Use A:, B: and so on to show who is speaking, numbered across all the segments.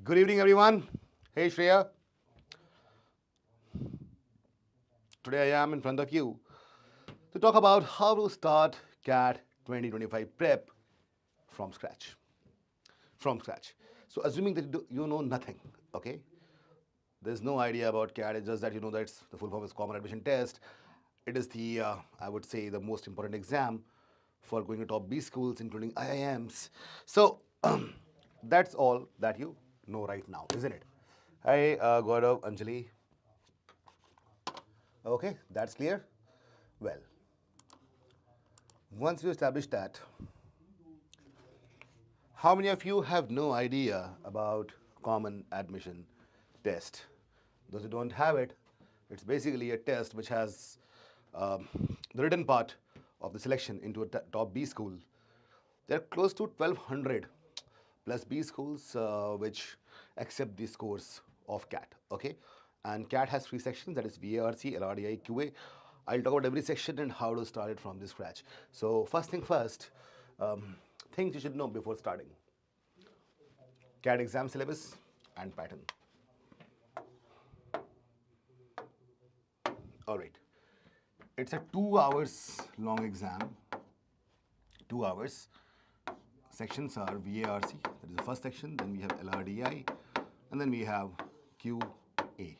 A: Good evening, everyone. Hey, Shreya. Today I am in front of you to talk about how to start CAT 2025 prep from scratch. From scratch. So, assuming that you know nothing, okay? There's no idea about CAT. It's just that you know that the full form is Common Admission Test. It is the, I would say, the most important exam for going to top B schools, including IIMs. So, that's all that you know right now, isn't it? Hi, Gaurav, Anjali. Okay, that's clear. Well, once you establish that, how many of you have no idea about common admission test? Those who don't have it, it's basically a test which has the written part of the selection into a top B school. There are close to 1200 plus B schools which accept the scores of CAT. Okay, and CAT has three sections, that is VARC, LRDI, QA. I'll talk about every section and how to start it from the scratch. So first thing first, things you should know before starting. CAT exam syllabus and pattern. All right. It's a 2 hours long exam. 2 hours. Sections are VARC, that is the first section, then we have LRDI, and then we have QA.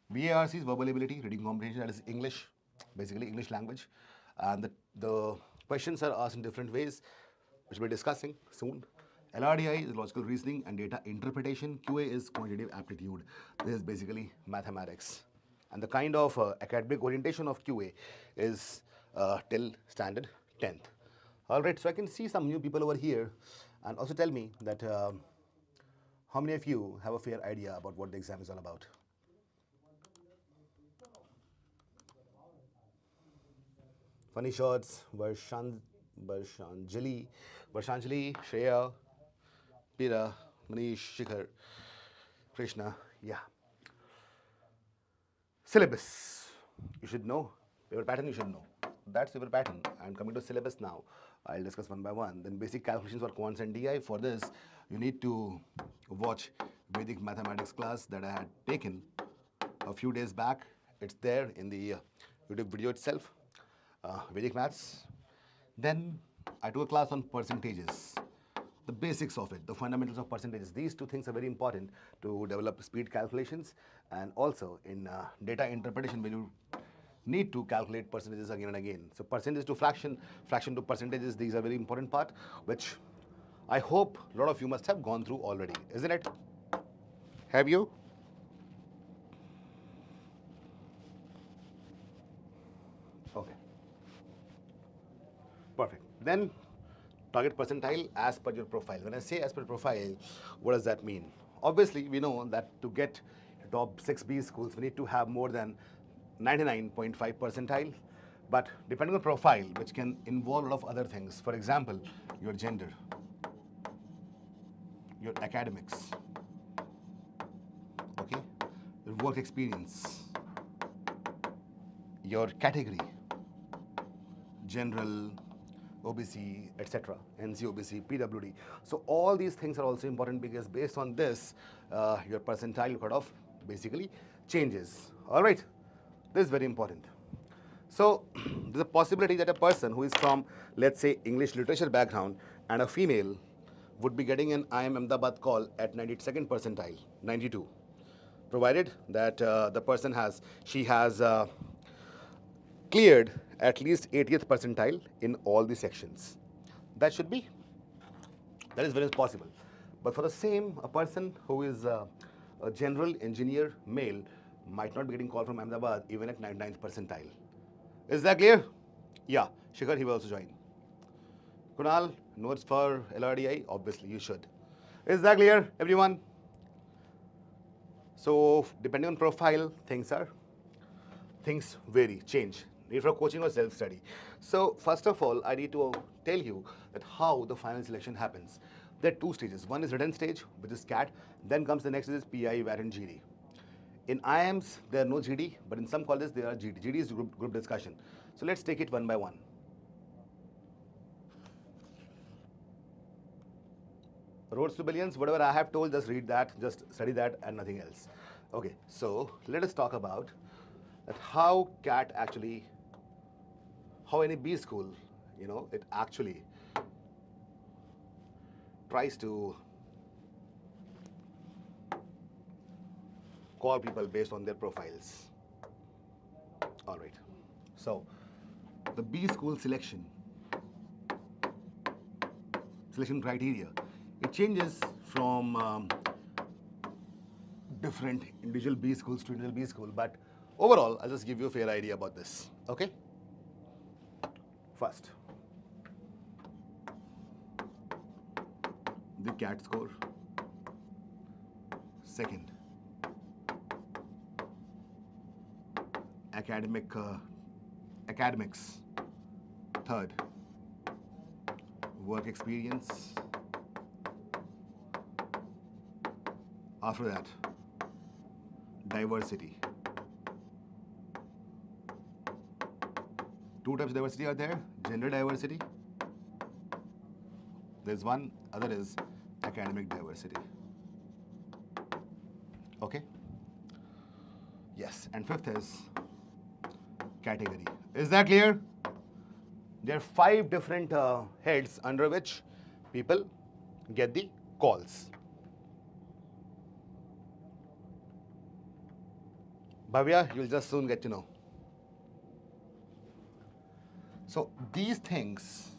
A: VARC is verbal ability, reading comprehension, that is English, basically English language. And the questions are asked in different ways, which we'll be discussing soon. LRDI is logical reasoning and data interpretation. QA is quantitative aptitude. This is basically mathematics. And the kind of academic orientation of QA is till standard 10th. All right, so I can see some new people over here. And also tell me that how many of you have a fair idea about what the exam is all about? Funny shots, Varshanjali, Shreya, Pira, Manish, Shikhar, Krishna, yeah. Syllabus, you should know. Paper pattern, you should know. That's paper pattern. I'm coming to syllabus now. I'll discuss one by one. Then basic calculations for quants and DI. For this, you need to watch Vedic mathematics class that I had taken a few days back. It's there in the YouTube video itself. Vedic maths. Then I took a class on percentages, the basics of it, the fundamentals of percentages. These two things are very important to develop speed calculations, and also in data interpretation when you need to calculate percentages again and again. So percentage to fraction, fraction to percentages, these are very important part, which I hope a lot of you must have gone through already, isn't it? Have you? Okay. Perfect. Then target percentile as per your profile. When I say as per profile, what does that mean? Obviously, we know that to get top 6B schools, we need to have more than 99.5 percentile. But depending on profile, which can involve a lot of other things, for example, your gender, your academics, okay, your work experience, your category, general, OBC, etc., NC, OBC, PWD. So all these things are also important because based on this, your percentile cutoff basically changes. All right, this is very important. So there's a possibility that a person who is from, let's say, English literature background and a female would be getting an IIM Ahmedabad call at 92nd percentile, 92, provided that she has cleared at least 80th percentile in all the sections. That is very possible. But for the same, a person who is a general engineer male might not be getting call from Ahmedabad even at 99th percentile. Is that clear? Yeah, Shikhar, he will also join. Kunal, notes for LRDI? Obviously, you should. Is that clear, everyone? So, depending on profile, things vary, change. Need for coaching or self-study. So, first of all, I need to tell you that how the final selection happens. There are two stages. One is written stage, which is CAT. Then comes the next is PI, VAR, and GD. In IIMs, there are no GD, but in some colleges, there are GD. GD is group discussion. So, let's take it one by one. Roads to billions, whatever I have told, just read that, just study that and nothing else. Okay, so let us talk about that how CAT actually, how any B school, it actually tries to call people based on their profiles. All right, so the B school selection criteria, it changes from different individual B schools to individual B school, but overall, I'll just give you a fair idea about this, okay? First, the CAT score. Second, academics. Third, work experience. After that, diversity. Two types of diversity are there: gender diversity. There's one, other is academic diversity. Okay? Yes, and fifth is category. Is that clear? There are 5 different heads under which people get the calls. Bhavya, you'll just soon get to know. So these things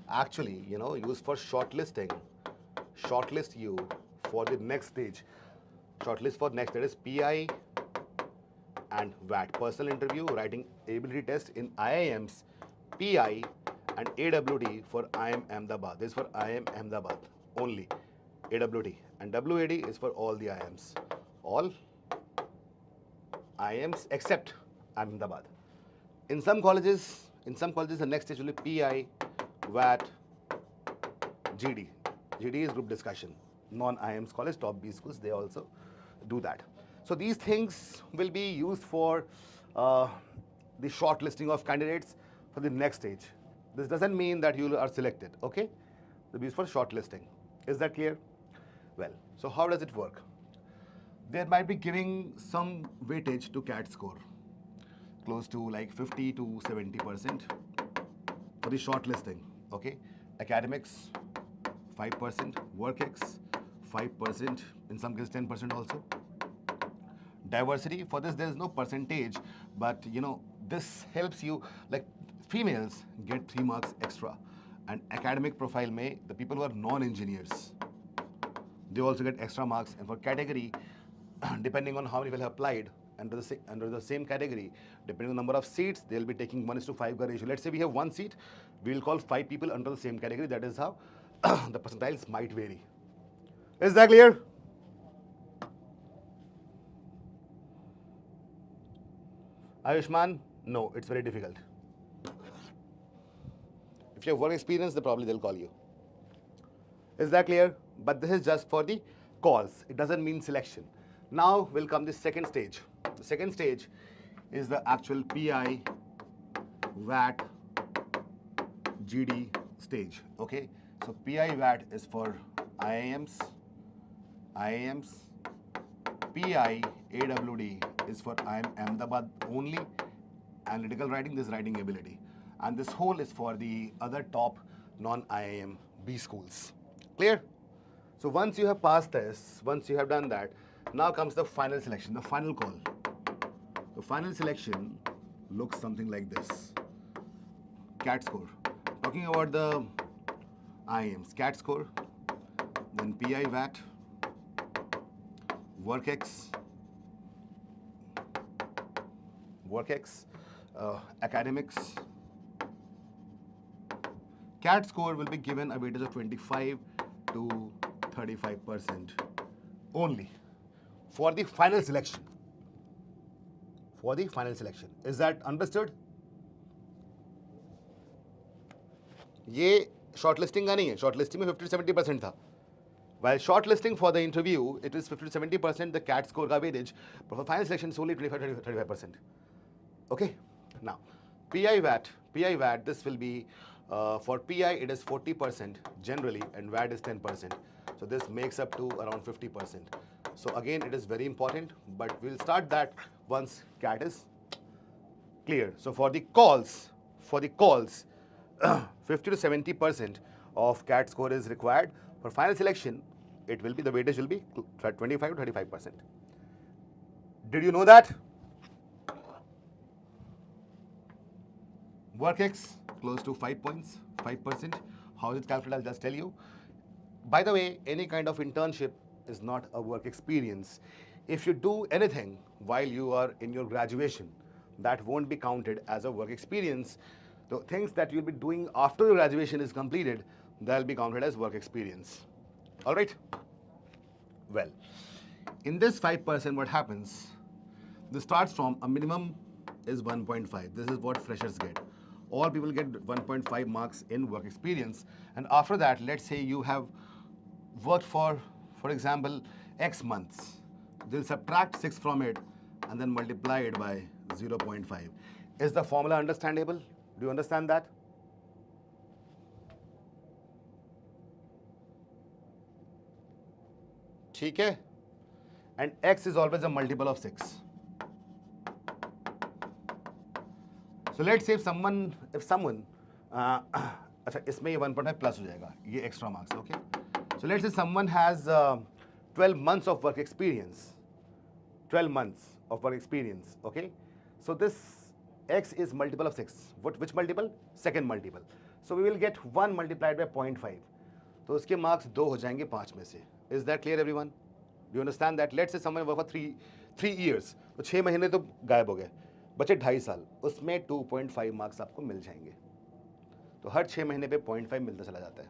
A: actually, used for shortlisting, shortlist you for the next stage. Shortlist for next, that is PI and VAT, personal interview, writing ability test in IIMs, PI and AWD for IIM Ahmedabad. This is for IIM Ahmedabad only, AWD, and WAD is for all the IIMs. All IIMs except Ahmedabad. In some colleges, the next stage will be PI, VAT, GD. GD is group discussion. Non-IIMs college, top B schools, they also do that. So these things will be used for the shortlisting of candidates for the next stage. This doesn't mean that you are selected, okay? They'll be used for shortlisting. Is that clear? Well, so how does it work? There might be giving some weightage to CAT score, close to like 50 to 70% for the shortlisting, okay? Academics, 5%, WorkX, 5%, in some cases 10% also. Diversity, for this there is no percentage, but this helps you, like females get 3 marks extra, and academic profile may, the people who are non-engineers, they also get extra marks, and for category, depending on how many people have applied under the same category, depending on the number of seats, they'll be taking 1:5 ratio. Let's say we have 1 seat, we will call 5 people under the same category. That is how the percentiles might vary. Is that clear? Ayushman, no, it's very difficult. If you have work experience, then probably they'll call you. Is that clear? But this is just for the calls. It doesn't mean selection. Now will come the second stage. The second stage is the actual PI, VAT, GD stage. Okay. So PI VAT is for IIMs, PI AWD is for IIM Ahmedabad only, analytical writing, this writing ability, and this whole is for the other top non-IIM B schools. Clear? So once you have passed this, once you have done that, now comes the final selection, the final call. The final selection looks something like this. CAT score. Talking about the IIMs, CAT score, then PI VAT, WorkX, academics. CAT score will be given a weightage of 25 to 35% only for the final selection. For the final selection. Is that understood? ये shortlisting का नहीं है. Shortlisting में 50 to 70% था. While shortlisting for the interview, it is 50 to 70% the CAT score का weightage, but for final selection it's only 25 to 35%. Okay. Now, PI VAT, this will be For PI, it is 40% generally, and VAT is 10%. So this makes up to around 50%. So again, it is very important, but we'll start that once CAT is clear. So for the calls, 50 to 70% of CAT score is required. For final selection, it will be, the weightage will be 25 to 35%. Did you know that? Work X close to 5 points, 5%. How is it calculated? I'll just tell you. By the way, any kind of internship is not a work experience. If you do anything while you are in your graduation, that won't be counted as a work experience. The things that you'll be doing after your graduation is completed, they'll be counted as work experience. All right? Well, in this 5%, what happens? This starts from a minimum is 1.5. This is what freshers get. All people get 1.5 marks in work experience. And after that, let's say you have worked for example, X months. They'll subtract 6 from it and then multiply it by 0.5. Is the formula understandable? Do you understand that? Okay? And X is always a multiple of 6. So let's say if someone, अच्छा इसमें ये 1.5 plus हो जाएगा, ये extra marks, okay? So let's say someone has 12 months of work experience. 12 months of work experience, okay? So this X is multiple of 6. Which multiple? Second multiple. So we will get 1 multiplied by 0.5. तो उसके marks 2 हो जाएंगे 5 में से. Is that clear, everyone? Do you understand that? Let's say someone work for 3 years. तो 6 महीने तो गायब हो गए. बचे 2.5 साल. उसमें 2.5 marks आपको मिल जाएंगे. तो हर 6 महीने पे 0.5 मिलता चला जाता है.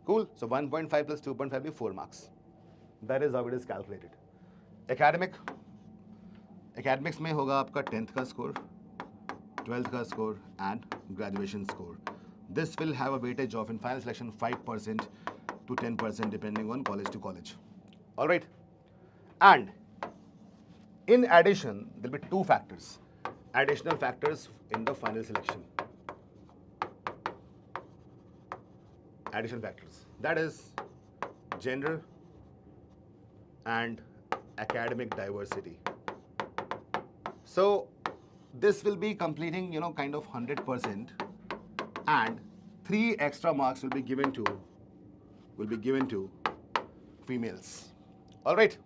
A: Cool. So 1.5 plus 2.5 be 4 marks. That is how it is calculated. Academics में होगा आपका 10th का score, 12th का score and graduation score. This will have a weightage of in final selection 5% to 10% depending on college to college. All right. And in addition, there will be 2 factors, additional factors in the final selection. Additional factors. That is gender and academic diversity. So this will be completing, kind of 100%, and 3 extra marks will be given to females. All right.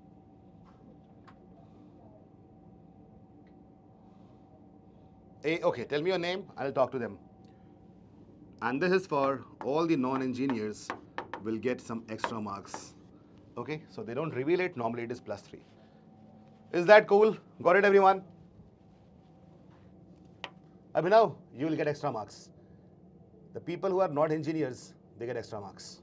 A: Okay, tell me your name, I'll talk to them. And this is for all the non-engineers will get some extra marks. Okay, so they don't reveal it, normally it is +3. Is that cool? Got it, everyone? Abhinav, you will get extra marks. The people who are not engineers, they get extra marks.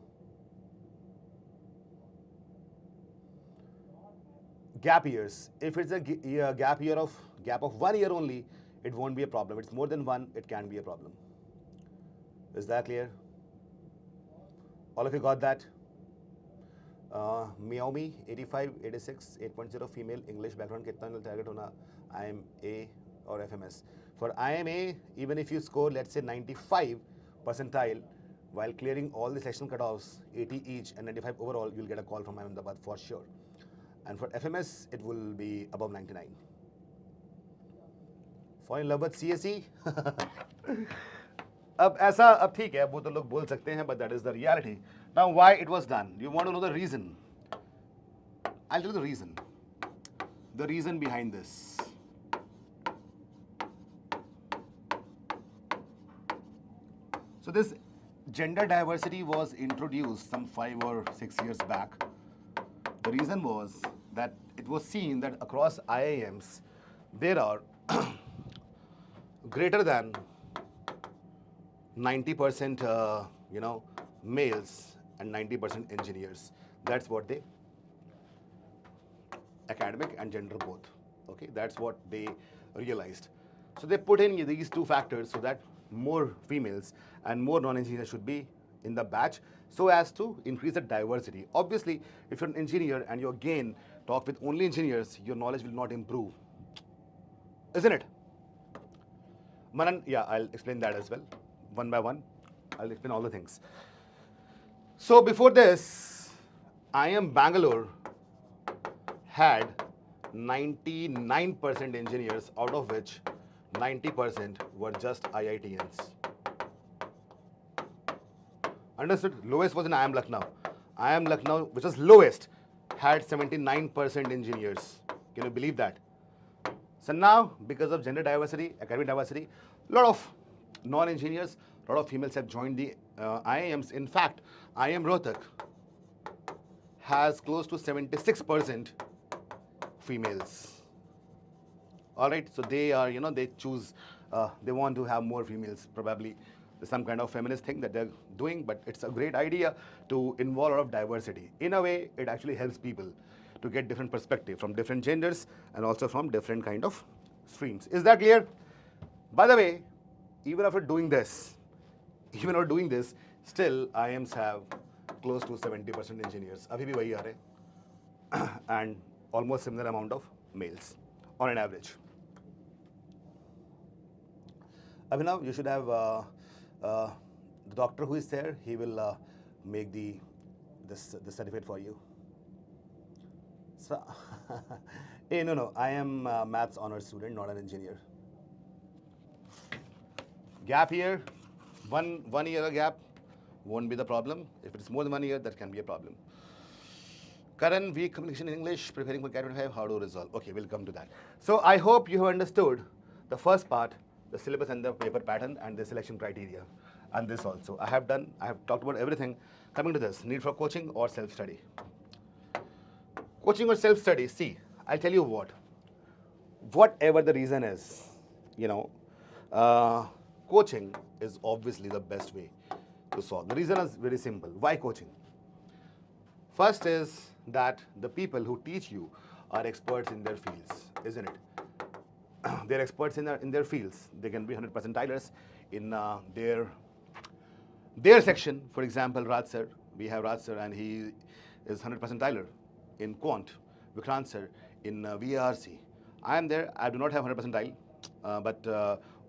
A: Gap years. If it's a gap of 1 year only, it won't be a problem. If it's more than 1, it can be a problem. Is that clear? All of you got that? Miaomi 85, 86, 8.0 female, English background कितना target होना? IMA or FMS. For IMA, even if you score, let's say 95 percentile, while clearing all the section cutoffs, 80 each and 95 overall, you'll get a call from Ahmedabad for sure. And for FMS, it will be above 99. Fall in love with CSE? अब ठीक है, वो तो लोग बोल सकते हैं, but that is the reality. Now, why it was done? You want to know the reason? I'll tell you the reason. The reason behind this. So this gender diversity was introduced some 5 or 6 years back. The reason was that it was seen that across IIMs, there are greater than 90% males and 90% engineers. That's what they, academic and gender both. Okay, that's what they realized. So they put in these 2 factors so that more females and more non-engineers should be in the batch so as to increase the diversity. Obviously, if you're an engineer and you again talk with only engineers, your knowledge will not improve. Isn't it? Manan, yeah, I'll explain that as well, one by one. I'll explain all the things. So before this, IIM Bangalore had 99% engineers, out of which 90% were just IITians. Understood? Lowest was in IIM Lucknow. IIM Lucknow, which was lowest, had 79% engineers. Can you believe that? So now, because of gender diversity, academic diversity, a lot of non-engineers, a lot of females have joined the IIMs. In fact, IIM Rohtak has close to 76% females. All right, so they are, they choose, they want to have more females, probably some kind of feminist thing that they're doing, but it's a great idea to involve a lot of diversity. In a way, it actually helps people to get different perspective from different genders and also from different kind of streams. Is that clear? By the way, even after doing this, still IIMs have close to 70% engineers. Abhi bhi wahi aa rahe. And almost similar amount of males on an average. Abhinav, you should have the doctor who is there. He will make the certificate for you. So, hey, no, I am a maths honors student, not an engineer. Gap here, one year gap won't be the problem. If it's more than 1 year, that can be a problem. Current weak communication in English, preparing for CAT 25, how to resolve? Okay, we'll come to that. So I hope you have understood the first part, the syllabus and the paper pattern and the selection criteria. And this also. I have talked about everything. Coming to this, need for coaching or self-study. Coaching or self-study, see, I'll tell you what. Whatever the reason is, coaching is obviously the best way to solve. The reason is very simple. Why coaching? First is that the people who teach you are experts in their fields, isn't it? They're experts in their fields. They can be 100 percentilers in their section. For example, Raj Sir. We have Raj Sir and he is 100 percentiler in Quant. Vikrant Sir in VARC. I am there. I do not have 100 percentile, but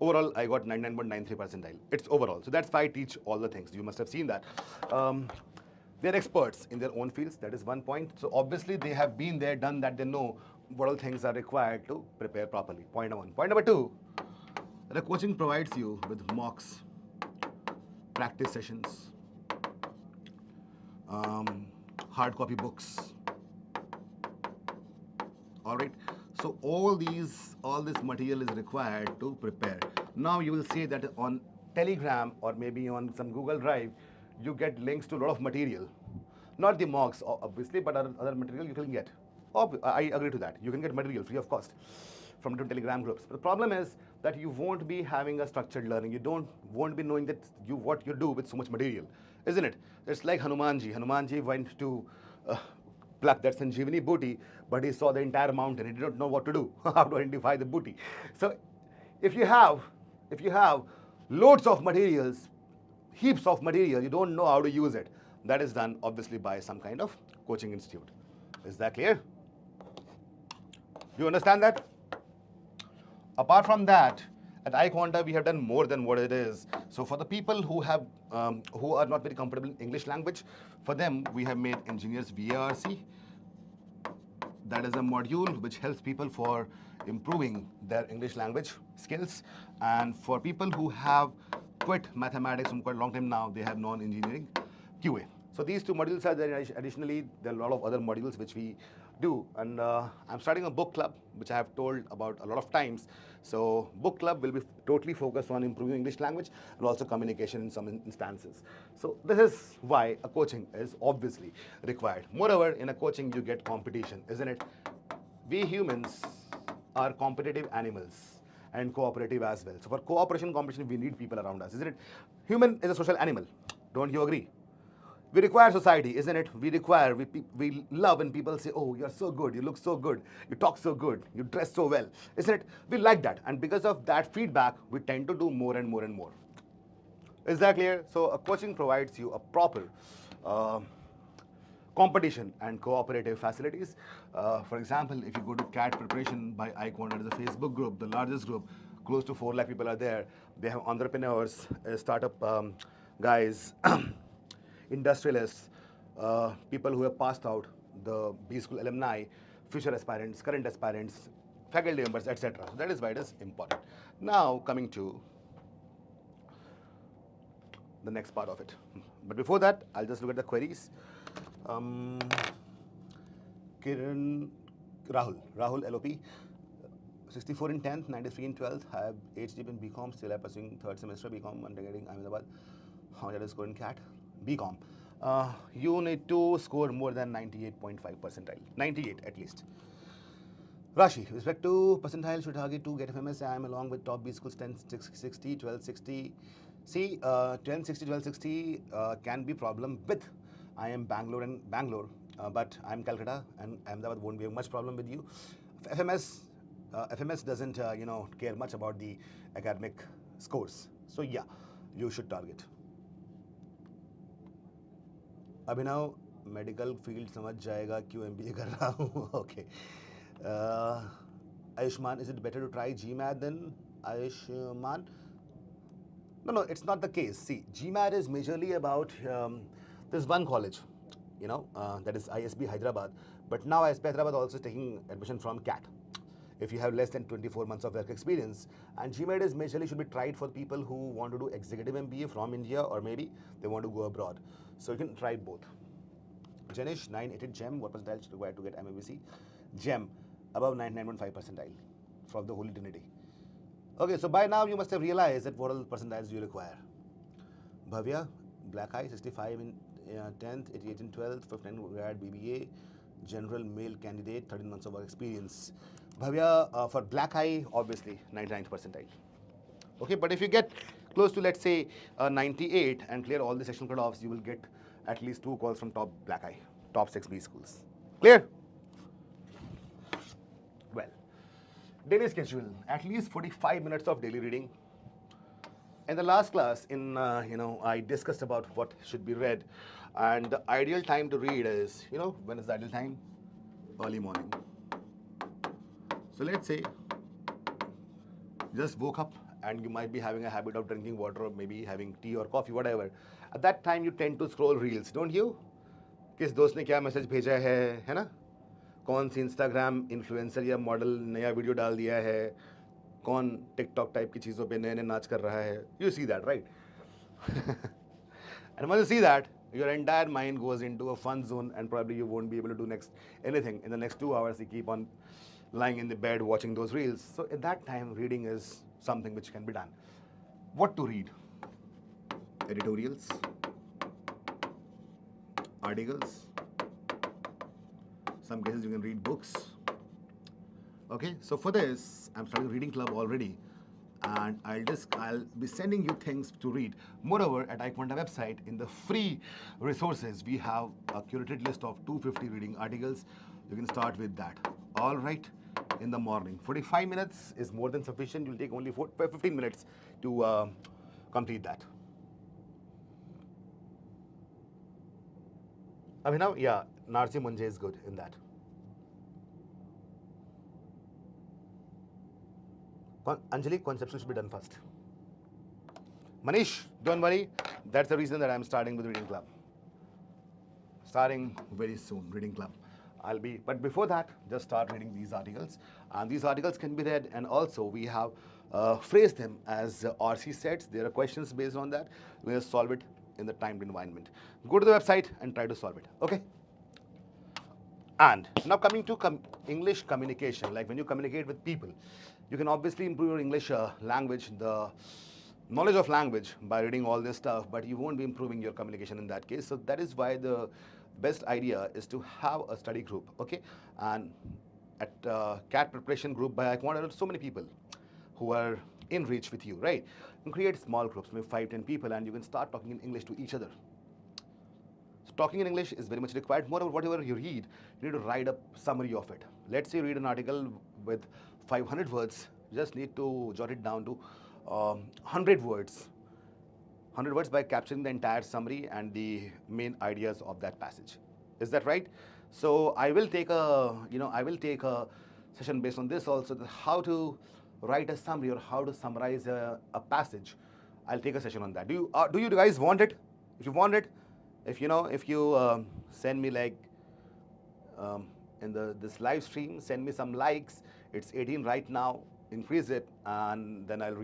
A: overall I got 99.93 percentile. It's overall. So that's why I teach all the things. You must have seen that. They're experts in their own fields. That is one point. So obviously they have been there, done that. They know what all things are required to prepare properly. Point number one. Point number two, the coaching provides you with mocks, practice sessions, hard copy books. All right. So all this material is required to prepare. Now you will see that on Telegram or maybe on some Google Drive, you get links to a lot of material. Not the mocks, obviously, but other material you can get. I agree to that. You can get material free of cost from different Telegram groups. But the problem is that you won't be having a structured learning. You won't be knowing that what you do with so much material, isn't it? It's like Hanumanji. Hanumanji went to pluck that Sanjeevani booty, but he saw the entire mountain. He did not know what to do, how to identify the booty. So if you have loads of materials, heaps of material, you don't know how to use it. That is done obviously by some kind of coaching institute. Is that clear? Do you understand that? Apart from that, at iQuanta we have done more than what it is. So for the people who are not very comfortable in English language, for them we have made engineers VARC. That is a module which helps people for improving their English language skills. And for people who have quit mathematics from quite a long time now, they have non-engineering QA. So these two modules are there. Additionally, there are a lot of other modules which we do. And I'm starting a book club, which I have told about a lot of times. So book club will be totally focused on improving English language and also communication in some instances. So this is why a coaching is obviously required. Moreover, in a coaching, you get competition, isn't it? We humans are competitive animals and cooperative as well. So for cooperation, competition, we need people around us, isn't it? Human is a social animal. Don't you agree? We require society, isn't it? We love when people say, oh, you're so good, you look so good, you talk so good, you dress so well, isn't it? We like that. And because of that feedback, we tend to do more and more and more. Is that clear? So a coaching provides you a proper competition and cooperative facilities. For example, if you go to CAT preparation by iQuanta, the Facebook group, the largest group, close to 4 lakh people are there. They have entrepreneurs, startup guys, industrialists, people who have passed out, the B school alumni, future aspirants, current aspirants, faculty members, etc. So that is why it is important. Now coming to the next part of it. But before that, I'll just look at the queries. Kiran, Rahul LOP, 64 in 10th, 93 in 12th, have HDB in BCom, still I'm pursuing third semester BCom, undergraduate Ahmedabad. How did I score in CAT? BCom. You need to score more than 98.5 percentile, 98 at least. Rashi, with respect to percentile, should target to get FMS. I am along with top B schools 1060, 1260. See, 1060, 1260 can be problem with I am Bangalore, but I am Calcutta and Ahmedabad won't be much problem with you. FMS doesn't care much about the academic scores. So yeah, you should target. Abhinav medical field समझ जाएगा क्यों MBA कर रहा हूँ. Okay. Ayushman, is it better to try GMAT than Ayushman? No, it's not the case. See, GMAT is majorly about this one college, that is ISB Hyderabad. But now ISB Hyderabad also is taking admission from CAT. If you have less than 24 months of work experience, and GMAT is majorly should be tried for people who want to do executive MBA from India, or maybe they want to go abroad. So you can try both. Janish, 980 GEM, what percentile is required to get MABC? GEM, above 99.5 percentile from the Holy Trinity. Okay, so by now you must have realized that what all percentiles you require. Bhavya, Black Eye, 65 in 10th, 88 in 12th, 59 grad BBA, general male candidate, 13 months of work experience. Bhavya, for Black Eye, obviously 99th percentile. Okay, but if you get close to, let's say, 98 and clear all the sectional cutoffs, you will get at least 2 calls from top Black Eye, top 6 B schools. Clear? Well, daily schedule, at least 45 minutes of daily reading. In the last class, I discussed about what should be read, and the ideal time to read is, when is the ideal time? Early morning. So let's say, just woke up and you might be having a habit of drinking water or maybe having tea or coffee, whatever. At that time, you tend to scroll reels, don't you? किस दोस्त ने क्या message भेजा है ना? कौन see Instagram influencer या model नया वीडियो डाल दिया है, कौन टिकटॉक टाइप की चीज़ों पे नए नए नाच कर रहा है. You see that, right? And once you see that, your entire mind goes into a fun zone and probably you won't be able to do anything. In the next 2 hours, you keep on lying in the bed watching those reels. So at that time, reading is something which can be done. What to read? Editorials, articles, some cases you can read books. Okay, so for this, I'm starting a reading club already, and I'll be sending you things to read. Moreover, at iQuanta website, in the free resources, we have a curated list of 250 reading articles. You can start with that. All right, in the morning. 45 minutes is more than sufficient. You'll take only 15 minutes to complete that. Abhinav, yeah, Narsi Munje is good in that. Anjali, conceptual should be done first. Manish, don't worry. That's the reason that I'm starting with reading club. Starting very soon, reading club. But before that, just start reading these articles. And these articles can be read, and also we have phrased them as RC sets. There are questions based on that. We'll solve it in the timed environment. Go to the website and try to solve it, okay? And now coming to English communication, like when you communicate with people, you can obviously improve your English language, the knowledge of language by reading all this stuff, but you won't be improving your communication in that case. So that is why the best idea is to have a study group, okay? And at CAT preparation group by iQuanta, there are so many people who are in reach with you, right? You can create small groups, maybe 5-10 people, and you can start talking in English to each other. So talking in English is very much required. Moreover, whatever you read, you need to write a summary of it. Let's say you read an article with 500 words, you just need to jot it down to 100 words. 100 words by capturing the entire summary and the main ideas of that passage. Is that right? So I will take a session based on this also, how to write a summary or how to summarize a passage I'll take a session on that. Do you guys want it? If you want it, if you send me like in this live stream, send me some likes. It's 18 right now. Increase it, and then I'll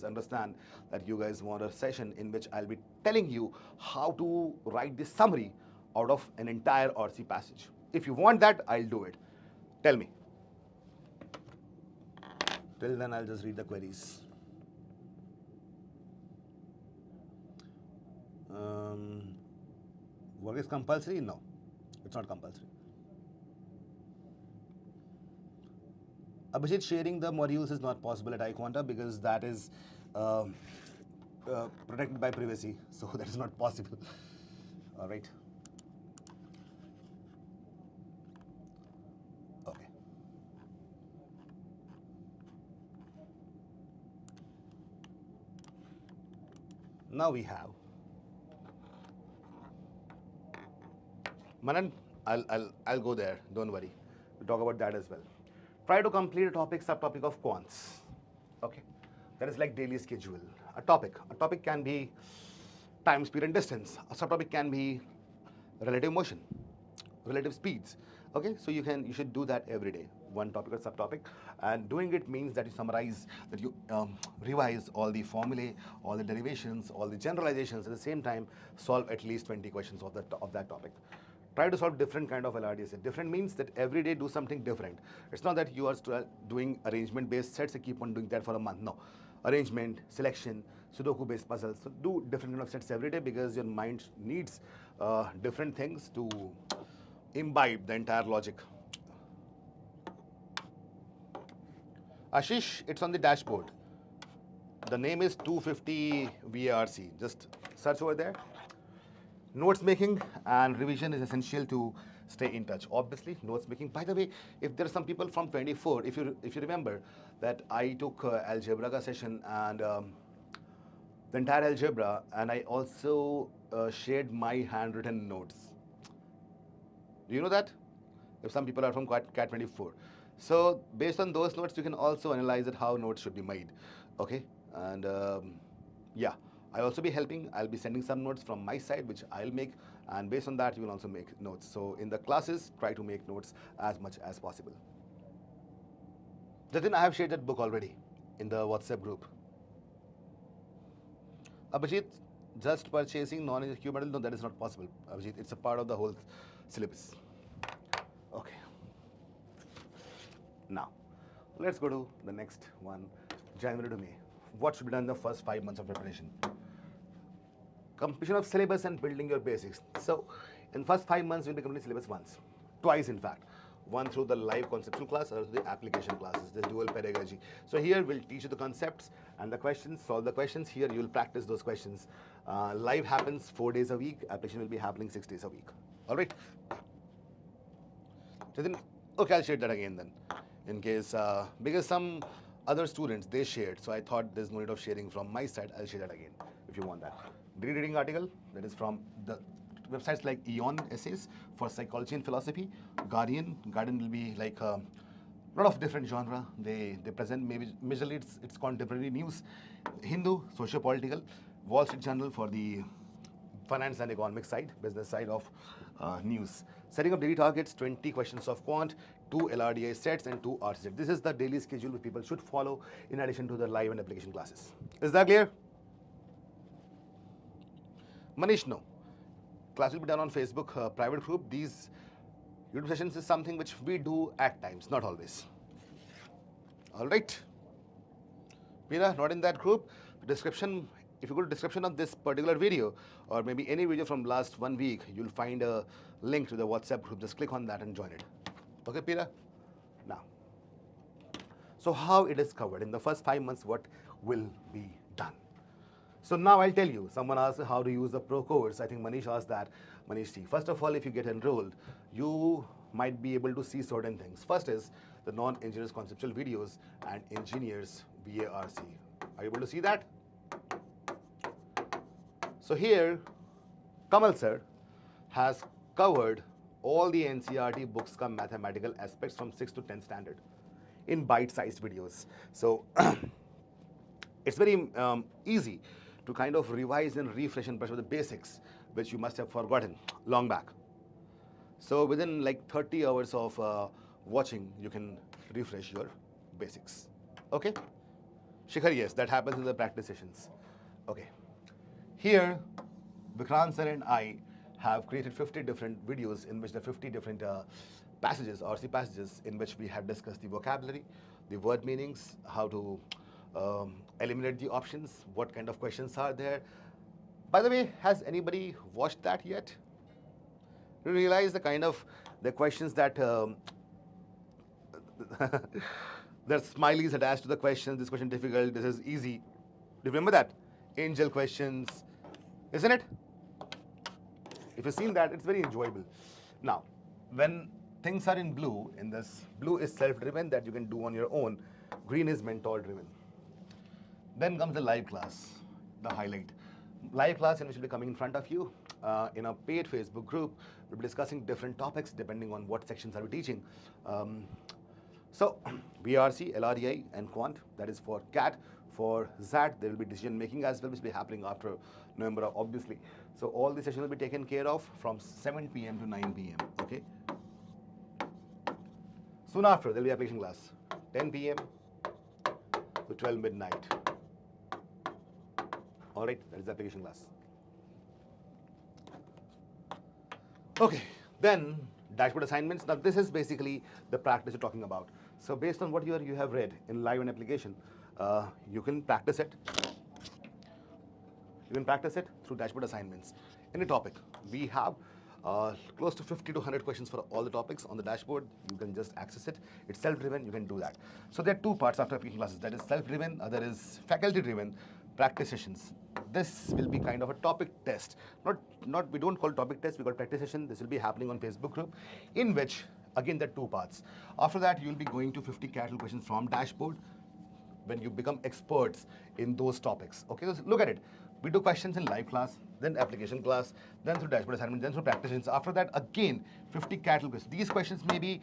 A: understand that you guys want a session in which I'll be telling you how to write this summary out of an entire RC passage. If you want that, I'll do it. Tell me. Till then, I'll just read the queries. Work is compulsory? No, it's not compulsory. Abhijit, sharing the modules is not possible at iQuanta because that is protected by privacy, so that is not possible. All right. Okay. Now we have Manan. I'll go there. Don't worry. We'll talk about that as well. Try to complete a topic, subtopic of quants. Okay, that is like daily schedule. A topic can be time, speed, and distance. A subtopic can be relative motion, relative speeds. Okay, so you should do that every day, one topic or subtopic, and doing it means that you summarize, that you revise all the formulae, all the derivations, all the generalizations. At the same time, solve at least 20 questions of that topic. Try to solve different kind of LRDS. Different means that every day do something different. It's not that you are doing arrangement-based sets and keep on doing that for a month. No, arrangement, selection, Sudoku-based puzzles. So do different kind of sets every day because your mind needs different things to imbibe the entire logic. Ashish, it's on the dashboard. The name is 250 VARC. Just search over there. Notes making and revision is essential to stay in touch. Obviously, notes making. By the way, if there are some people from 24, if you remember that I took algebra session and the entire algebra, and I also shared my handwritten notes. Do you know that? If some people are from CAT 24. So based on those notes, you can also analyze it how notes should be made. Okay, and yeah. I'll also be helping. I'll be sending some notes from my side, which I'll make, and based on that, you will also make notes. So in the classes, try to make notes as much as possible. Jatin, I have shared that book already in the WhatsApp group. Abhijit, just purchasing non-executive model? No, that is not possible, Abhijit. It's a part of the whole syllabus. Okay. Now, let's go to the next one, January to May. What should be done in the first 5 months of preparation? Completion of syllabus and building your basics. So, in first 5 months, you'll be completing syllabus once, twice in fact. One through the live conceptual class, or the application classes, the dual pedagogy. So here we'll teach you the concepts and the questions, solve the questions. Here you'll practice those questions. Live happens 4 days a week. Application will be happening 6 days a week. All right. So then, okay, I'll share that again then, in case because some other students they shared, so I thought there's no need of sharing from my side. I'll share that again if you want that. Reading article that is from the websites like Eon Essays for Psychology and Philosophy, Guardian will be like a lot of different genre. They present maybe majorly it's contemporary news, Hindu, socio-political, Wall Street Journal for the finance and economic side, business side of news. Setting up daily targets, 20 questions of quant, 2 LRDI sets and 2 RC sets. This is the daily schedule which people should follow in addition to the live and application classes. Is that clear? Manish, no. Class will be done on Facebook private group. These YouTube sessions is something which we do at times, not always. All right. Meera, not in that group. Description, if you go to description of this particular video or maybe any video from last 1 week, you'll find a link to the WhatsApp group. Just click on that and join it. Okay, Pira? Now, so how it is covered in the first 5 months, what will be done? So now I'll tell you, someone asked how to use the pro course. I think Manish asked that. Manish, see, first of all, if you get enrolled, you might be able to see certain things. First is the non-engineers conceptual videos and engineers VARC. Are you able to see that? So here, Kamal sir has covered all the NCERT books ka mathematical aspects from 6th to 10th standard in bite-sized videos. So it's very easy to kind of revise and refresh and brush up the basics, which you must have forgotten long back. So within like 30 hours of watching, you can refresh your basics. Okay? Shikhar, yes, that happens in the practice sessions. Okay. Here, Vikrant sir and I have created 50 different videos in which the 50 different passages, RC passages, in which we have discussed the vocabulary, the word meanings, how to eliminate the options, what kind of questions are there. By the way, has anybody watched that yet? You realize the kind of the questions that there's smileys attached to the questions. This question difficult, this is easy. Do you remember that? Angel questions, isn't it? If you've seen that, it's very enjoyable. Now, when things are in blue, in this, blue is self-driven that you can do on your own. Green is mentor-driven. Then comes the live class, the highlight. Live class in which will be coming in front of you in a paid Facebook group. We'll be discussing different topics depending on what sections are we teaching. So, VARC, LREI, and Quant, that is for CAT. For ZAT, there will be decision making as well, which will be happening after November, obviously. So, all the sessions will be taken care of from 7 p.m. to 9 p.m. Okay. Soon after, there will be application class, 10 p.m. to 12 midnight. All right, that is the application class. Okay, then dashboard assignments. Now, this is basically the practice you're talking about. So, based on what you have read in live and application, you can practice it. You can practice it through dashboard assignments. Any topic. We have close to 50 to 100 questions for all the topics on the dashboard. You can just access it. It's self-driven. You can do that. So there are two parts after application classes. That is self-driven. Other is faculty-driven practice sessions. This will be kind of a topic test. We don't call topic test. We call practice session. This will be happening on Facebook group, in which again there are two parts. After that, you will be going to 50 cattle questions from dashboard when you become experts in those topics. Okay, so look at it. We do questions in live class, then application class, then through dashboard assignment, then through practitioners. After that, again, 50 cattle questions. These questions may be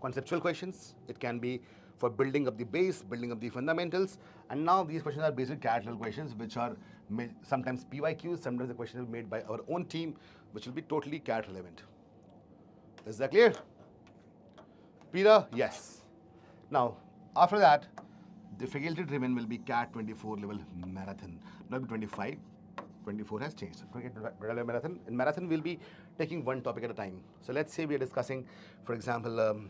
A: conceptual questions. It can be for building up the base, building up the fundamentals. And now these questions are basic cattle questions, which are sometimes PYQs, sometimes the questions are made by our own team, which will be totally CAT relevant. Is that clear? Peter, yes. Now, after that, the faculty driven will be CAT 24 level marathon. Not 25. 24 has changed. Marathon. In marathon, we'll be taking one topic at a time. So let's say we are discussing, for example,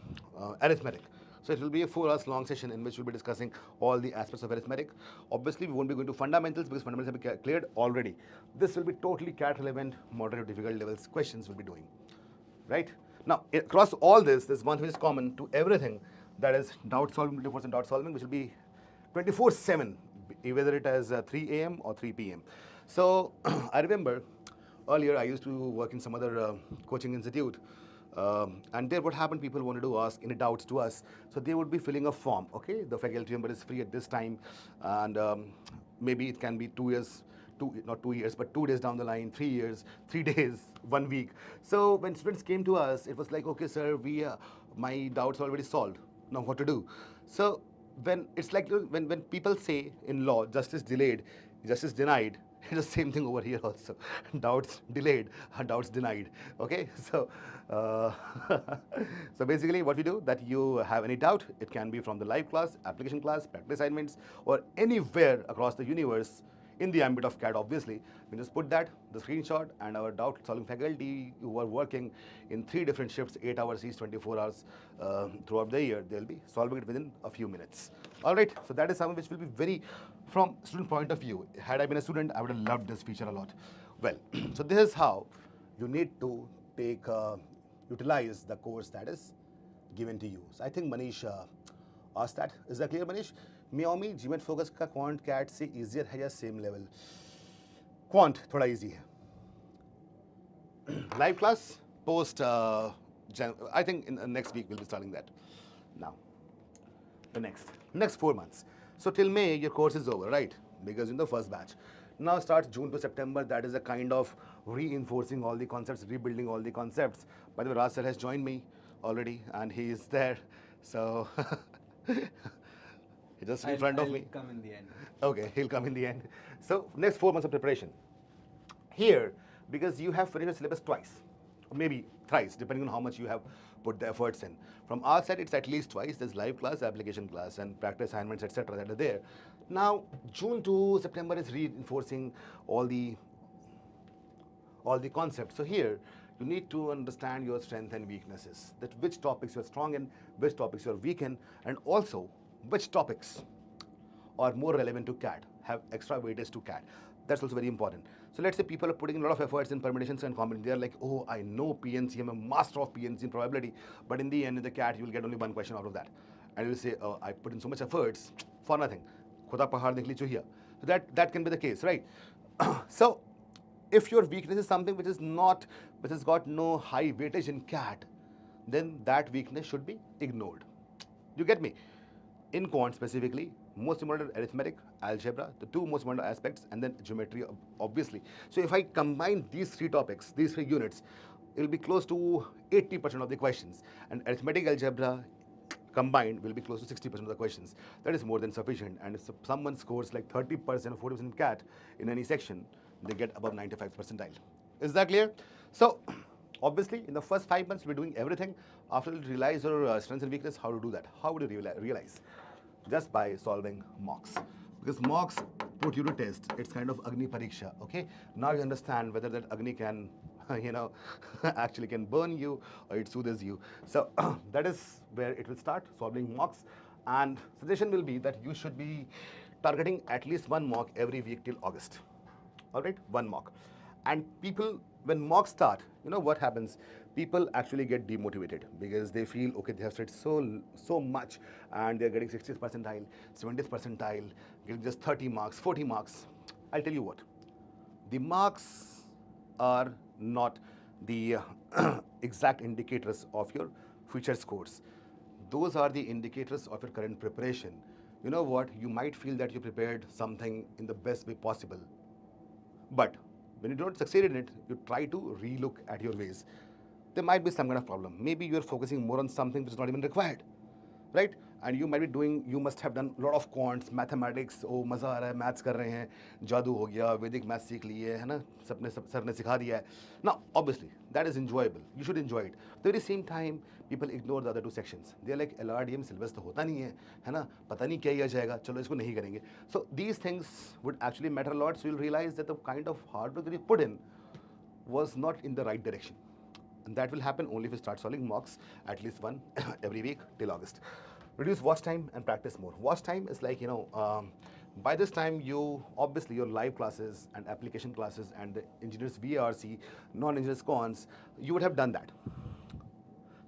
A: arithmetic. So it will be a 4 hours long session in which we'll be discussing all the aspects of arithmetic. Obviously, we won't be going to fundamentals because fundamentals have been cleared already. This will be totally CAT relevant, moderate to difficult levels questions we'll be doing. Right? Now, across all this, there's one thing is common to everything. That is doubt solving, 24% doubt solving, which will be 24/7, whether it is 3 a.m. or 3 p.m. So I remember earlier I used to work in some other coaching institute, and there what happened, people wanted to ask any doubts to us, so they would be filling a form. Okay, the faculty member is free at this time, and maybe it can be 2 years, not 2 years, but 2 days down the line, 3 years, 3 days, 1 week. So when students came to us, it was like, okay, sir, my doubts are already solved. Now what to do? So when it's like when people say in law, justice delayed, justice denied, it's the same thing over here also. Doubts delayed, doubts denied. Okay, so so basically what we do, that you have any doubt, it can be from the live class, application class, practice assignments, or anywhere across the universe in the ambit of CAT, obviously. We just put that, the screenshot, and our doubt solving faculty who are working in 3 different shifts, 8 hours each, 24 hours throughout the year, they'll be solving it within a few minutes. All right, so that is something which will be very, from student point of view. Had I been a student, I would have loved this feature a lot. Well, so this is how you need to utilize the course that is given to you. So I think Manish asked that. Is that clear, Manish? Xiaomi GMAT focus का quant cat से easier है या same level? Quant थोड़ा easy है. Live class post I think in next week we'll be starting that. Now, the next 4 months. So till May your course is over, right? Because in the first batch. Now starts June to September. That is a kind of reinforcing all the concepts, rebuilding all the concepts. By the way, Raj Sir has joined me already, and he is there. So. He's just in front of me.
B: I'll come in the end.
A: Okay, he'll come in the end. So next 4 months of preparation. Here, because you have finished the syllabus twice, or maybe thrice, depending on how much you have put the efforts in. From our side, it's at least twice. There's live class, application class, and practice assignments, etc. that are there. Now, June to September is reinforcing all the concepts. So here, you need to understand your strengths and weaknesses, that which topics you're strong in, which topics you're weak in, and also which topics are more relevant to CAT, have extra weightage to CAT. That's also very important. So let's say people are putting a lot of efforts in permutations and combinations. They're like, oh, I know PNC, I'm a master of PNC in probability, but in the end, in the CAT, you'll get only one question out of that. And you'll say, oh, I put in so much efforts for nothing. Khuda pahar nikhli chuhiya. So that can be the case, right? So if your weakness is something which has got no high weightage in CAT, then that weakness should be ignored. You get me? In Quant specifically, most important arithmetic, algebra, the two most important aspects, and then geometry, obviously. So if I combine these three topics, these three units, it will be close to 80% of the questions. And arithmetic, algebra combined will be close to 60% of the questions. That is more than sufficient. And if someone scores like 30% or 40% in CAT in any section, they get above 95th percentile. Is that clear? So obviously, in the first 5 months, we're doing everything. After you realize your strengths and weakness, how to do that? How would you realize? Just by solving mocks. Because mocks put you to test. It's kind of Agni Pariksha, okay? Now you understand whether that Agni can, actually can burn you or it soothes you. So that is where it will start, solving mocks. And suggestion will be that you should be targeting at least one mock every week till August. All right, one mock. And people, when mocks start, you know what happens? People actually get demotivated because they feel, okay, they have studied so much and they're getting 60th percentile, 70th percentile, getting just 30 marks, 40 marks. I'll tell you what, the marks are not the exact indicators of your future scores. Those are the indicators of your current preparation. You know what, you might feel that you prepared something in the best way possible, but when you don't succeed in it, you try to relook at your ways. There might be some kind of problem. Maybe you're focusing more on something which is not even required, right? And you might be doing, you must have done a lot of quants, mathematics, oh, maza aa raha hai, maths kar rahe hain, jadoo ho gaya, Vedic maths seekh liye, hai na, sir ne sikha diya hai. Now, obviously, that is enjoyable. You should enjoy it. At the very same time, people ignore the other two sections. They're like, LRDM syllabus to hota nahi hai na, pata nahi kya kiya jayega, chalo isko nahi karenge. So these things would actually matter a lot. So you'll realize that the kind of hard work that you put in was not in the right direction. And that will happen only if you start solving mocks, at least one every week till August. Reduce watch time and practice more. Watch time is like, by this time obviously your live classes and application classes and the engineers VARC, non-engineers cons, you would have done that.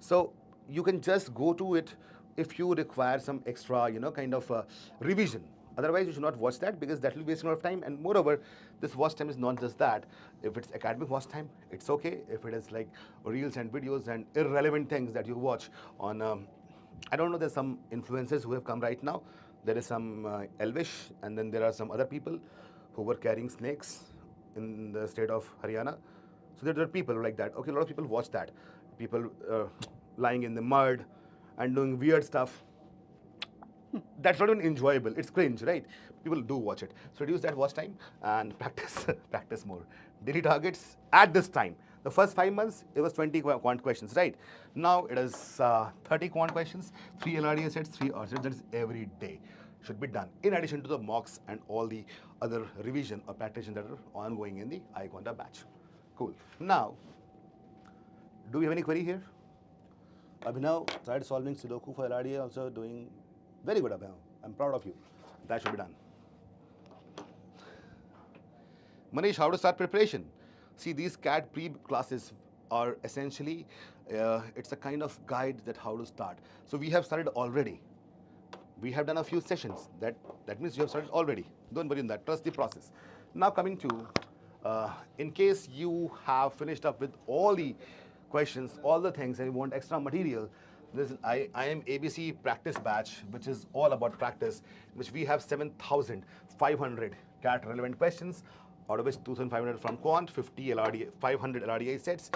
A: So you can just go to it if you require some extra, revision. Otherwise, you should not watch that because that will waste a lot of time. And moreover, this watch time is not just that. If it's academic watch time, it's okay. If it is like reels and videos and irrelevant things that you watch on, I don't know, there's some influencers who have come right now. There is some Elvish, and then there are some other people who were carrying snakes in the state of Haryana. So there are people like that. Okay, a lot of people watch that. People lying in the mud and doing weird stuff. That's not even enjoyable. It's cringe, right? People do watch it. So reduce that watch time and practice more. Daily targets at this time. The first 5 months, it was 20 quant questions, right? Now it is 30 quant questions, 3 LRDA sets, 3 R sets. That is every day. Should be done. In addition to the mocks and all the other revision or practice that are ongoing in the iQuanta batch. Cool. Now, do we have any query here? Abhinav tried solving Sudoku for LRDA, also doing very good, Abhinav. I'm proud of you. That should be done. Manish, how to start preparation? See, these CAT pre-classes are essentially, it's a kind of guide that how to start. So we have started already. We have done a few sessions. That means you have started already. Don't worry on that. Trust the process. Now coming to, in case you have finished up with all the questions, all the things, and you want extra material, this is I am ABC practice batch, which is all about practice, which we have 7,500 CAT relevant questions, out of which 2,500 from Quant, 50 LRDA, 500 LRDA sets,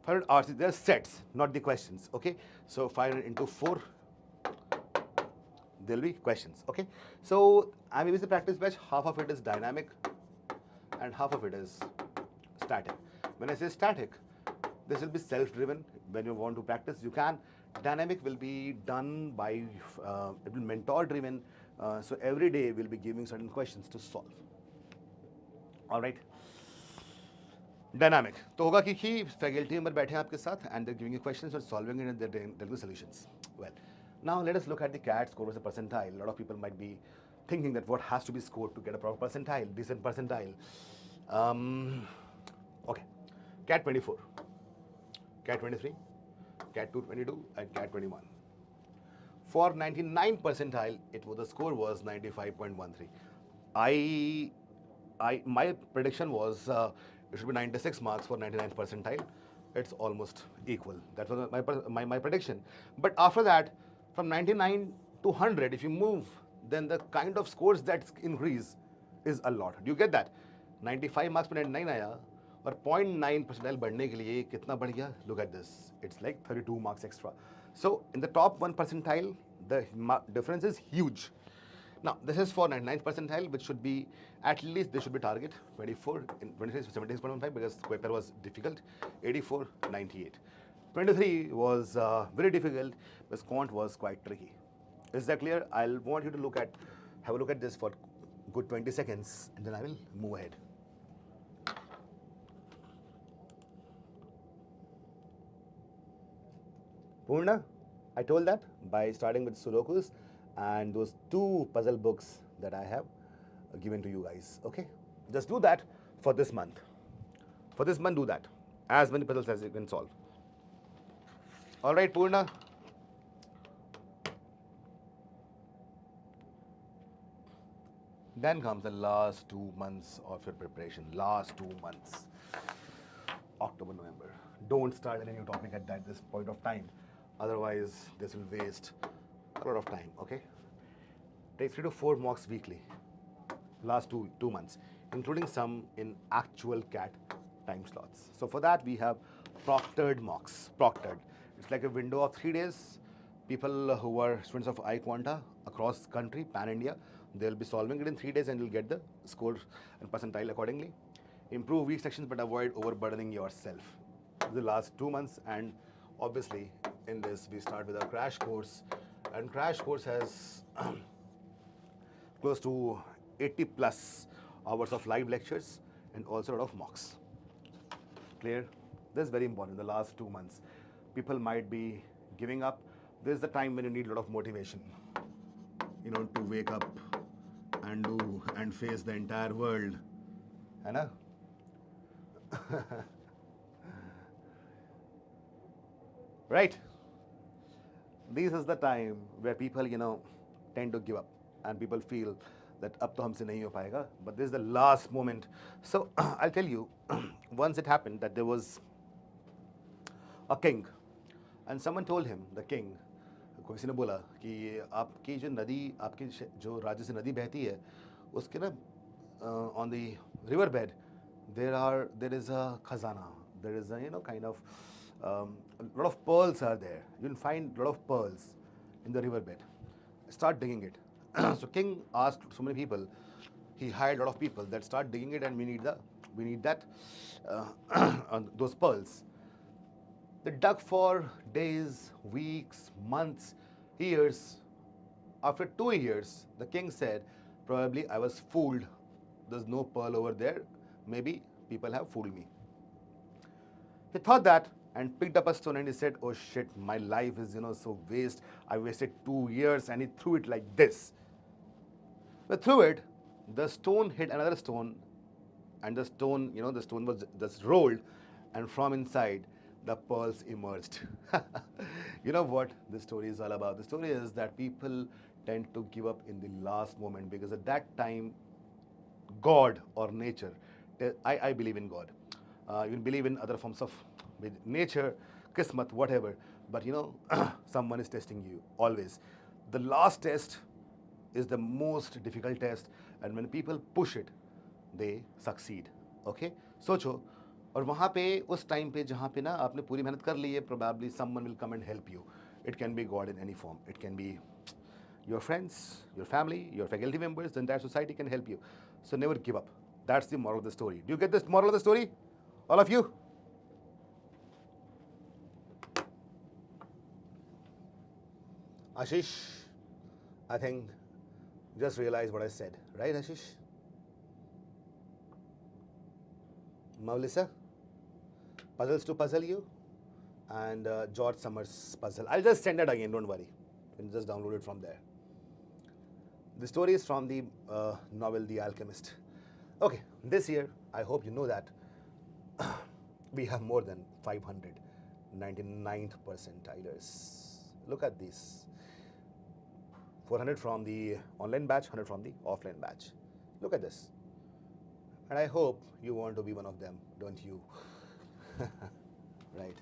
A: 500 RC. They're sets, not the questions. Okay, so 500 into 4. there'll be questions. Okay, so IBBC practice batch, half of it is dynamic and half of it is static. When I say static, this will be self-driven. When you want to practice, you can. Dynamic will be done by, it will mentor-driven. So every day we'll be giving certain questions to solve. All right. Dynamic. तो होगा कि faculty member बैठे हैं आपके साथ and they're giving you questions and solving it and they're delivering solutions. Well, now let us look at the CAT score versus percentile. A lot of people might be thinking that what has to be scored to get a proper percentile, decent percentile. Okay, CAT 24, CAT 23, CAT 222 and CAT 21. For 99 percentile, the score was 95.13. My prediction was it should be 96 marks for 99th percentile. It's almost equal. That was my prediction. But after that, from 99 to 100, if you move, then the kind of scores that increase is a lot. Do you get that? 95 marks per 99 आया और 0.9 percentile बढ़ने के लिए कितना बढ़ गया? Look at this. It's like 32 marks extra. So in the top 1 percentile, the difference is huge. Now, this is for 99th percentile, which should be, at least this should be target, 24, in 26, 76.15, because paper was difficult, 84, 98. 23 was very difficult, because Quant was quite tricky. Is that clear? I'll want you to have a look at this for good 20 seconds, and then I will move ahead. Purna, I told that by starting with Sudokus and those 2 puzzle books that I have given to you guys, okay? Just do that for this month. For this month, do that. As many puzzles as you can solve. All right, Purna. Then comes the last 2 months of your preparation. Last 2 months. October, November. Don't start any new topic at this point of time. Otherwise, this will waste a lot of time, okay? Take 3 to 4 mocks weekly, last two months, including some in actual CAT time slots. So for that, we have proctored mocks. Proctored. It's like a window of 3 days. People who are students of iQuanta across country, pan-India, they'll be solving it in 3 days and you'll get the scores and percentile accordingly. Improve weak sections but avoid overburdening yourself. The last 2 months, and obviously in this we start with our crash course, and crash course has close to 80 plus hours of live lectures and also a lot of mocks. Clear? This is very important. The last 2 months, people might be giving up. This is the time when you need a lot of motivation, you know, to wake up and do and face the entire world. है ना? Right? This is the time where people, you know, tend to give up and people feel that ab to humse nahi ho payega, but this is the last moment. So I'll tell you, once it happened that there was a king and someone told him, the king, किसी ने बोला कि आपकी जो नदी, आपकी जो राज्य से नदी बहती है, उसके ना on the river bed there is a khazana, there is a, you know, kind of a lot of pearls are there. You'll find a lot of pearls in the river bed. Start digging it. So king asked so many people, he hired a lot of people that start digging it, and we need that those pearls. They dug for days, weeks, months, years. After 2 years, the king said, probably I was fooled. There's no pearl over there. Maybe people have fooled me. He thought that and picked up a stone and he said, oh shit, my life is, you know, so waste. I wasted 2 years, and he threw it like this. But threw it, the stone hit another stone, and the stone, you know, the stone was just rolled, and from inside, the pearls emerged. You know what the story is all about? The story is that people tend to give up in the last moment because at that time, God or nature, I believe in God. You can believe in other forms of nature, kismat, whatever. But you know, someone is testing you always. The last test is the most difficult test, and when people push it, they succeed. Okay? सोचो, और वहाँ पे उस time पे जहाँ पे ना आपने पूरी मेहनत कर ली है, probably someone will come and help you. It can be God in any form. It can be your friends, your family, your faculty members, the entire society can help you. So never give up. That's the moral of the story. Do you get this moral of the story? All of you? Ashish, I think just realize what I said. Right, Ashish? Maulisa? Puzzles to puzzle you? And George Summers' puzzle. I'll just send it again, don't worry. You can just download it from there. The story is from the novel The Alchemist. Okay, this year, I hope you know that we have more than 599th percentilers. Look at this. 400 from the online batch, 100 from the offline batch. Look at this. And I hope you want to be one of them, don't you? Right.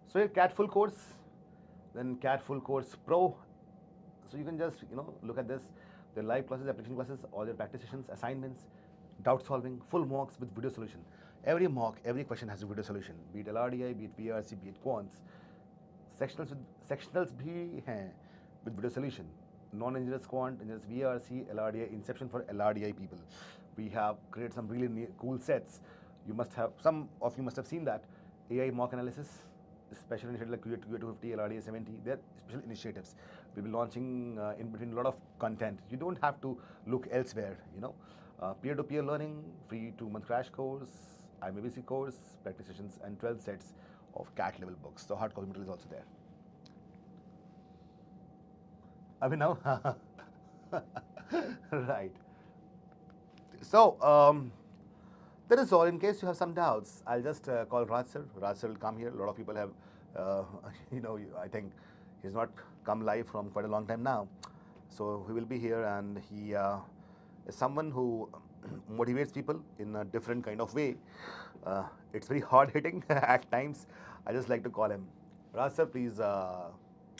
A: So your CAT full course, then CAT full course pro. So you can just look at this. The live classes, application classes, all your practice sessions, assignments, doubt solving, full mocks with video solution. Every mock, every question has a video solution. Be it LRDI, be it VARC, be it Quants. Sectionals bhi hain with video solution. Non-engineers Quant, engineers VARC, LRDI, Inception for LRDI people. We have created some really cool sets. Some of you must have seen that. AI mock analysis, special initiatives like QA250, LRDI 70, they're special initiatives. We'll be launching in between a lot of content. You don't have to look elsewhere, Peer-to-peer learning, free 2-month crash course, IMABC course, practice sessions, and 12 sets of CAT level books. So hard copy material is also there. Abhinav? Right. So, that is all. In case you have some doubts, I'll just call Raj Sir. Raj Sir will come here. A lot of people have, I think he's not come live from quite a long time now. So he will be here, and he is someone who motivates people in a different kind of way. It's very hard hitting at times. I just like to call him. Raj Sir, please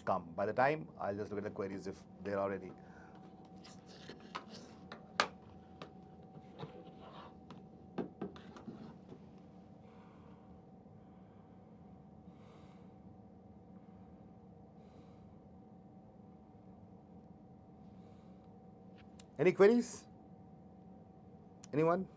A: come. By the time, I'll just look at the queries if there are any. Any queries? Anyone?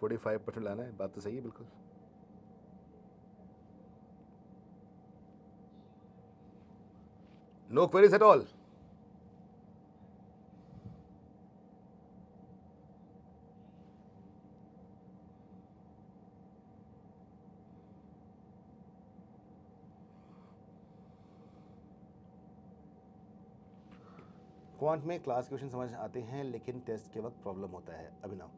A: $45% लाना है, बात तो सही है बिल्कुल. No queries at all. Quant में class question समझ आते हैं लेकिन टेस्ट के वक्त प्रॉब्लम होता है. अभिनव,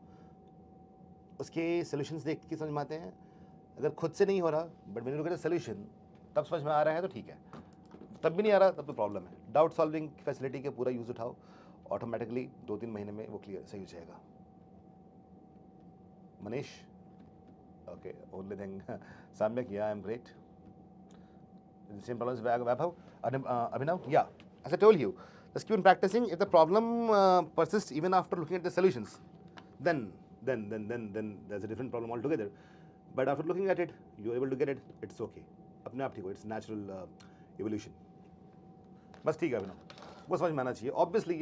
A: उसके सॉल्यूशंस देख के समझ में आते हैं. अगर खुद से नहीं हो रहा बट मैंने लोग सॉल्यूशन तब समझ में आ रहा है तो ठीक है. तब भी नहीं आ रहा तब तो प्रॉब्लम है. डाउट सॉल्विंग फैसिलिटी के पूरा यूज उठाओ, ऑटोमेटिकली 2-3 महीने में वो क्लियर सही हो जाएगा. मनीष, ओके, ओनली थिंग साम्यक, या I am great. Same problems Vaibhav, Abhinav, yeah. As I told you, just keep on practicing. If the problem persists even after looking at the solutions, then there's a different problem altogether. But after looking at it, you're able to get it. It's okay. अपने आप ठीक हो. It's natural evolution. बस ठीक है अभिनव, वो समझ में आना चाहिए. Obviously,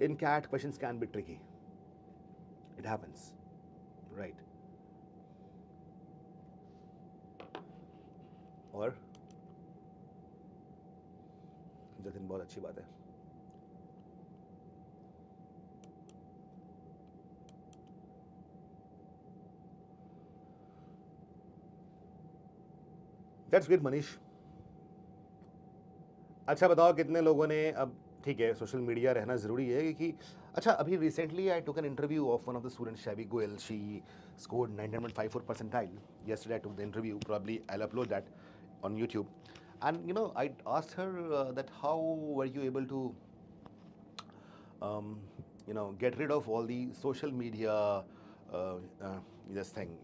A: in CAT questions can be tricky. It happens, right? और जतिन, बहुत अच्छी बात है. That's great, Manish. अच्छा बताओ कितने लोगों ने, अब ठीक है सोशल मीडिया रहना ज़रूरी है क्योंकि अच्छा अभी recently I took an interview of one of the students, shabby Goyal. She scored 99.54 percentile. Yesterday I took the interview. Probably I'll upload that on YouTube. And I asked her that how were you able to get rid of all the social media this thing,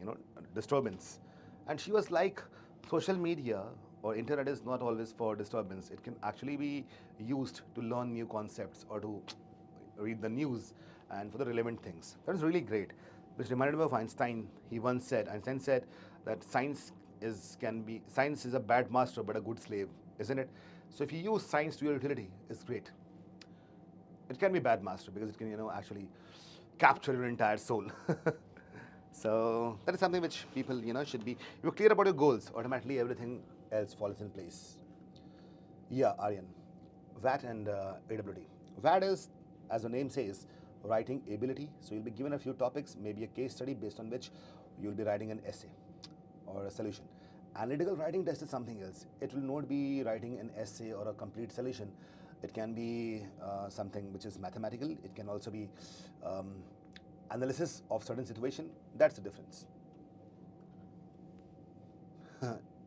A: disturbance. And she was like, social media or internet is not always for disturbance. It can actually be used to learn new concepts or to read the news and for the relevant things. That is really great. Which reminded me of Einstein. Einstein said that science is a bad master but a good slave, isn't it? So if you use science to your utility, it's great. It can be bad master because it can, actually capture your entire soul. So that is something which people, should be. You're clear about your goals, automatically everything else falls in place. Yeah, Aryan. VAT and AWT. VAT is, as the name says, writing ability. So you'll be given a few topics, maybe a case study based on which you'll be writing an essay or a solution. Analytical writing test is something else. It will not be writing an essay or a complete solution. It can be something which is mathematical. It can also be analysis of certain situation. That's the difference.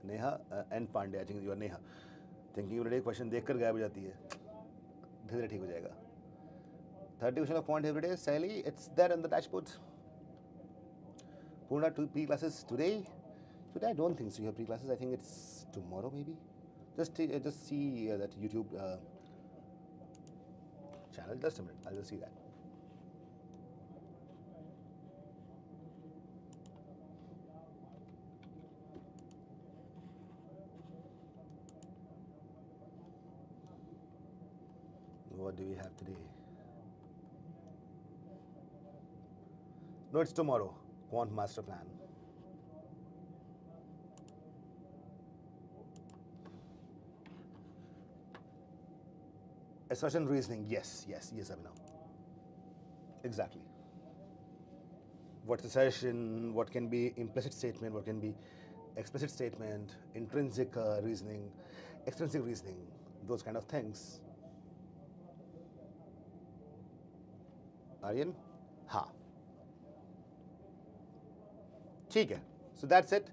A: Neha and Pandey, I think you are Neha. Thinking every day question देखकर गायब हो जाती है. धीरे ठीक हो जाएगा. 30 question of Quant every day. Sally, it's there in the dashboard. Purna, 2 pre-classes today. Today I don't think so. You have pre-classes. I think it's tomorrow maybe. Just see that YouTube channel. Just a minute. I'll just see that. What do we have today? No, it's tomorrow. Quant Master Plan. Assertion reasoning. Yes, Abhinav. Exactly. What's assertion? What can be implicit statement? What can be explicit statement? Intrinsic reasoning, extrinsic reasoning. Those kind of things. Aryan? Ha. ठीक है. So that's it.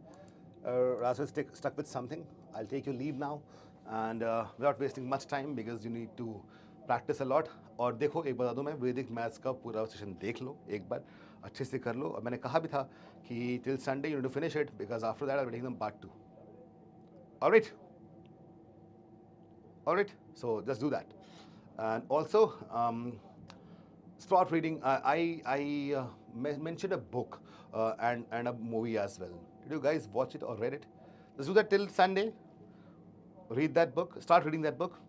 A: Raj Sir stuck with something. I'll take your leave now and without wasting much time because you need to practice a lot. और देखो एक बता दूँ मैं वैदिक maths का पूरा सेशन देख लो एक बार अच्छे से कर लो और मैंने कहा भी था कि till Sunday you need to finish it because after that I'll be taking them part 2. Alright? Alright? So just do that. And also start reading. I mentioned a book and a movie as well. Did you guys watch it or read it? Let's do that till Sunday. Read that book. Start reading that book.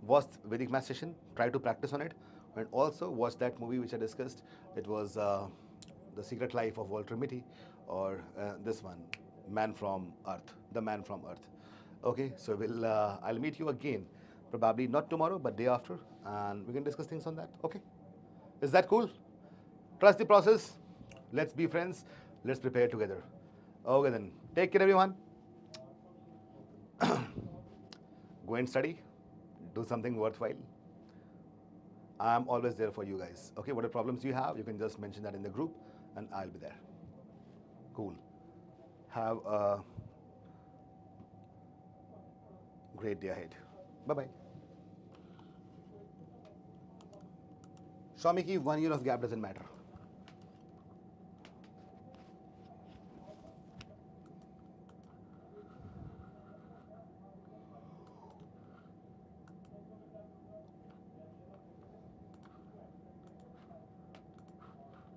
A: Watch Vedic Math session. Try to practice on it. And also watch that movie which I discussed. It was The Secret Life of Walter Mitty or this one, Man from Earth. The Man from Earth. Okay, so I'll meet you again. Probably not tomorrow, but day after. And we can discuss things on that. Okay. Is that cool? Trust the process. Let's be friends. Let's prepare together. Okay then. Take care everyone. Go and study. Do something worthwhile. I'm always there for you guys. Okay, whatever problems you have, you can just mention that in the group and I'll be there. Cool. Have a great day ahead. Bye-bye. Shawmiki, 1 year of gap doesn't matter.